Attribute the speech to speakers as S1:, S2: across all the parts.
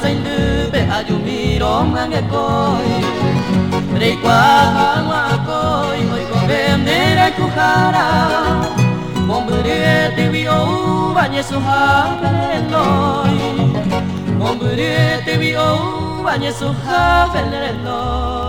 S1: xanh lư bệ ayumi rong ange koi rei qua hoa koi oi ko vem ne rai ku khara mong bure te vi o ba nye su ha noi mong bure te vi o ba nye su ha noi.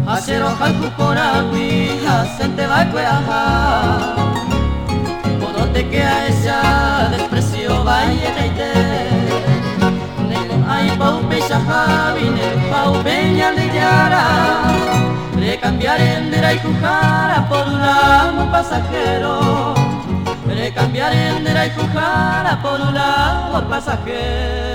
S1: Hacero haku poragui, hacente va cueaja. Por donde queda esa desprecio vaya teite. Nego hay pau pecha javine, pau peña de yara. Recambiar en dera y cujara por un amo pasajero. Recambiar en dera y cujara por un amo pasajero.